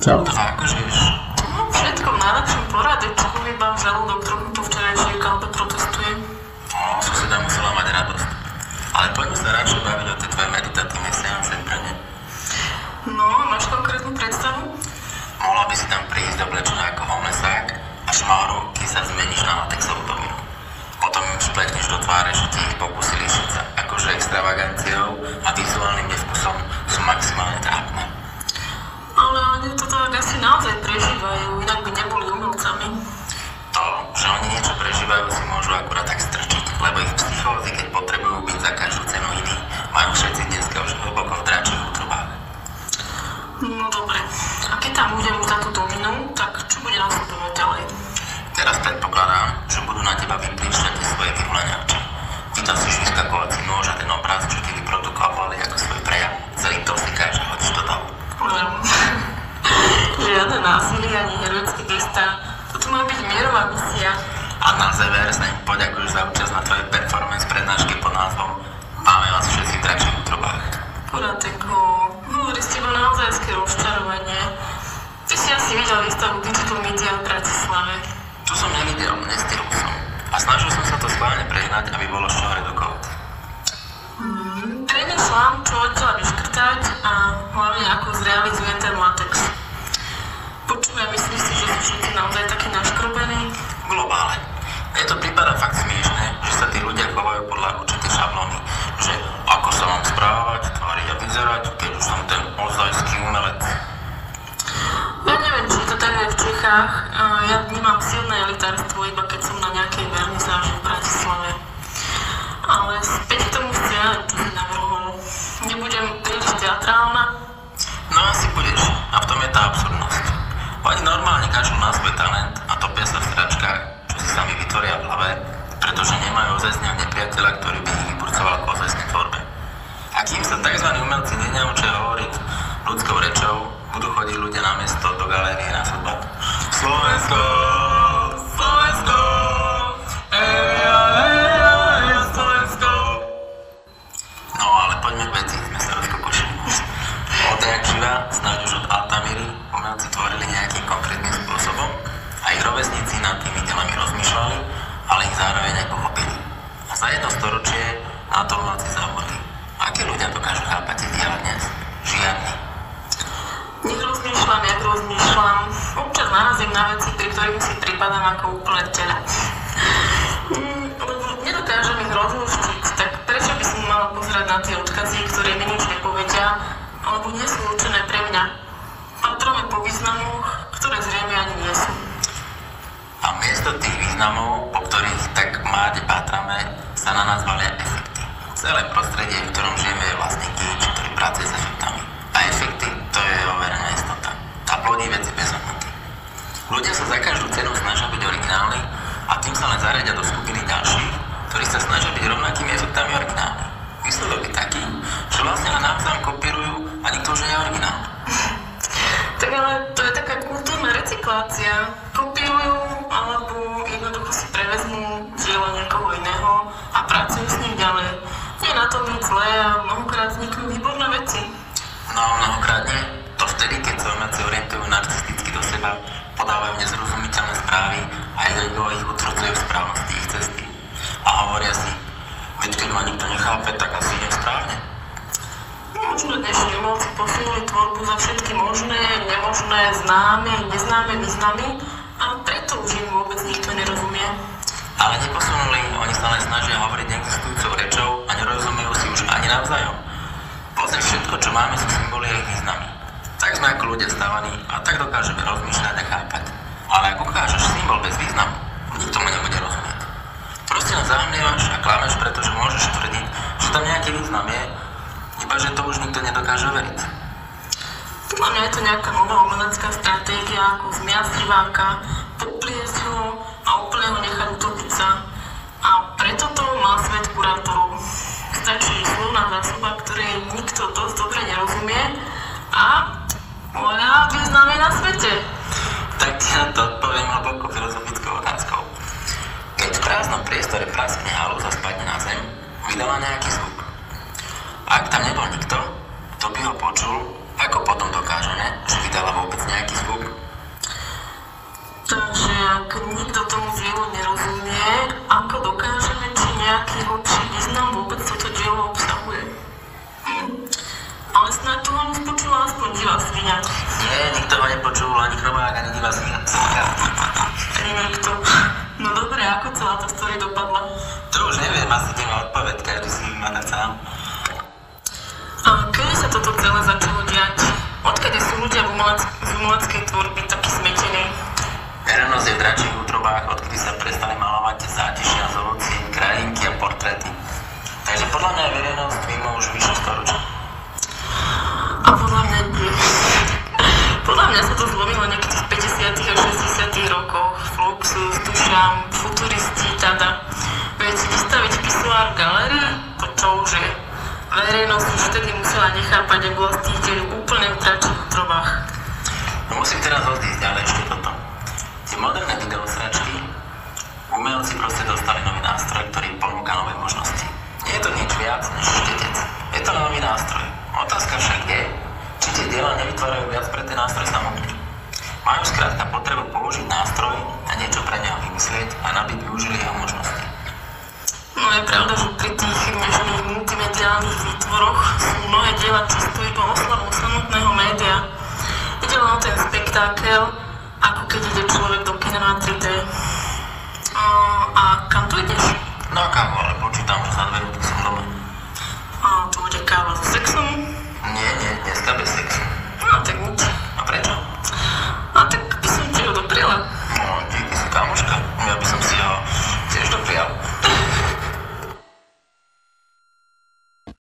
Čau. To ako žiješ? No, všetko v najlepšom porade, čo iba žalúdok trochu po včerajšej kalbe protestuje. No, suseda musela mať radosť. Ale poďme sa radšej baviť o tej tvojej meditatívnej seance pre ne. No, máš konkrétnu predstavu? Mohla by si tam prísť oblečená ako homelessák a šmárovky sa zmeníš na latexovú dominu. Potom im špletneš do tváre, že ti ich pokusy líšiť sa akože extravaganciou a vizuálnym nevkusom sú maximálne trápne. Ale oni to tak asi naozaj prežívajú, inak by neboli umelcami. To, že oni niečo prežívajú, si môžu akurát tak strčiť, lebo ich psychózy, keď potrebujú byť za každú cenu iný, majú všetci dneska už hlboko v dračích útrobách. No dobre, a keď tam budem za tú dominu, tak čo bude nasledovať ďalej? Teraz predpokladám, že budú na teba vypríšťať tie svoje vyvoleniače. Vytasíš vyskakovací nôž a ten obraz, čo ti vyprodukovali ako svoj prejav, celý to vsykáš a hodíš to dal. Žiadne násilie ani heroické gestá. Toto má byť mierová misia. A na záver sa im poďakuješ za účasť na tvojej performance prednáške pod názvom Máme vás všetci v drahších útrobách. Poradeko, hovorí s teba naozajské rozčarovanie. Ty si asi videl výstavu Digital Media v Bratislave. Tu som nevidel, nestýril som. A snažil som sa to schválne prehnať, aby bolo z čoho redukovať. Premýšľam, čo odtiaľ vyškrtať a hlavne ako zrealizujem ten latex. Počúvaj, myslíš si, že sú všetci naozaj takí naškrobení? Globálne. Mne to prípada fakt smiešné, že sa tí ľudia chovajú podľa určitých šablóny, že ako sa mám správať, tváriť a vyzerať, keď už som ten ozajský umelec. Ja neviem, či to tak je v Čechách. Ja vnímam silné elitárstvo, iba keď som na nejakej vernizáži v Bratislave. Ale späť k tomu scenáru, čo si navrhol. Nebudem príliš teatrálna? No asi budeš. A v tom je tá absurdnosť. Oni normálne každú na svoj talent a topia sa v sračkách, čo si sami vytvoria v hlave, pretože nemajú ozajstného nepriateľa, ktorý by ich vyburcoval k ozajstnej tvorbe. A kým sa tzv. Umelci nenaučia hovoriť ľudskou rečou, budú chodiť ľudia na mesto do galérie na futbal. Slovensko! Slovensko! Slovensko! No ale poďme k veci, sme sa rozkokošili. Odjak živa, snáď už od Altamíry, umelci tvorili nejakým konkrétnym spôsobom a ich rovesníci nad tými delami rozmýšľali, ale ich zároveň nepochopili. A za jedno storočie na to umelci zabudli. Akí ľudia dokážu chápať ich diela dnes? Žiadni. Nech rozmýšľam, jak rozmýšľam. Občas narazím na veci, pri ktorých si pripadám ako úplne tele. Lebo nedokážem ich rozluštiť, tak prečo by som mala pozerať na tie odkazy, ktoré mi nič nepovedia, alebo nie sú určené pre mňa. Patráme po významoch, ktoré zrejme ani nie sú. A miesto tých významov, po ktorých tak máde pátrame, sa na nás valia efekty. Celé prostredie, v ktorom žijeme, je vlastne gíč, ktorý pracuje s efektami. A efekty, to je overená istota. A plodí veci bez hodnoty. Ľudia sa za každú cenu snažia byť originálni a tým sa len zariadia do skupiny ďalších, ktorí sa snažia byť rovnakými efektami originálni. Výsledok je taký, že vlastne len navzájom kopírujú a nikto už nie je originálny. Tak ale to je taká kultúrna recyklácia. Kopírujú alebo jednoducho si prevezmú dielo niekoho iného a pracujú s ním ďalej. Nie je na tom nič zlé a mnohokrát vzniknú výborné veci. No mnohokrát nie. To vtedy, keď sa umelci orientujú narcisticky do seba, podávajú nezrozumiteľné správy a ego ich utvrdzuje v správnosti ich cesty. A hovoria si, veď keď ma nikto nechápe, tak asi idem správne. Možno dnešní umelci posunuli tvorbu za všetky možné, nemožné, známe i neznáme významy a preto už im vôbec nikto nerozumie. Ale neposunuli, oni sa len snažia hovoriť neexistujúcou rečou a nerozumejú si už ani navzájom. Pozri, všetko, čo máme, sú symboly a ich významy. Tak sme ako ľudia stávaní a tak dokážeme rozmýšľať a chápať. Ale ak ukážeš symbol bez významu, nikto mu nebude rozumieť. Proste len zahmlievaš a klameš, pretože môžeš tvrdiť, že tam nejaký význam je, iba že to už nikto nedokáže veriť. Podľa mňa je to nejaká nová umelecká stratégia, ako zmiasť diváka, popliesť ho a úplne ho nechať utopiť sa. A preto to má svet kurátorov. Stačí slovná zásoba, ktorej nikto dosť dobre nerozumie a voilà, význam je na svete. Tak ti na to odpoviem hlboko filozofickou otázkou. Keď v prázdnom priestore praskne halúza spadne na zem, vydala nejaký zvuk. Ak tam nebol nikto, to by ho počul, ako potom dokážeme, že vydala vôbec nejaký zvuk. sme asi Nikto. No dobre, ako celá tá story dopadla? To už neviem, asi nemá odpoveď, každý si má dať sám. A kedy sa toto celé začalo diať? Odkedy sú ľudia z umeleckej tvorby takí smetení? Verejnosť je v dračích útrobách, odkedy sa prestali malovať zátišia z ovocí, krajinky a portréty. Takže podľa mňa je verejnosť mimo už vyše storočia. A podľa mňa nie. Podľa mňa sa to zlomilo niekedy v 50. a 60. rokoch. Fluxus, dušam, futuristi, tada. Veď vystaviť pisuár v galérii? To čo už je? Verejnosť už vtedy musela nechápať, ak bola z tých diel úplne v dračích útrobách. No musím teraz odísť, ale ešte toto. Tie moderné videosračky, umelci proste dostali nový nástroj, ktorý im ponúka nové možnosti. Nie je to nič viac než štetec. Je to nový nástroj. Otázka však je, či tie diela nevytvárajú viac pre ten nástroj samotný. Majú skrátka potrebu použiť nástroj a niečo pre neho vymyslieť a nabyť využili jeho možnosti. No je pravda, že pri tých dnešných multimediálnych výtvoroch sú mnohé diela čisto iba oslavou samotného média. Ide len o ten spektákel, ako keď ide človek do kina na 3D. A kam tu ideš? No kam, ale počítam, že za 2 minúty som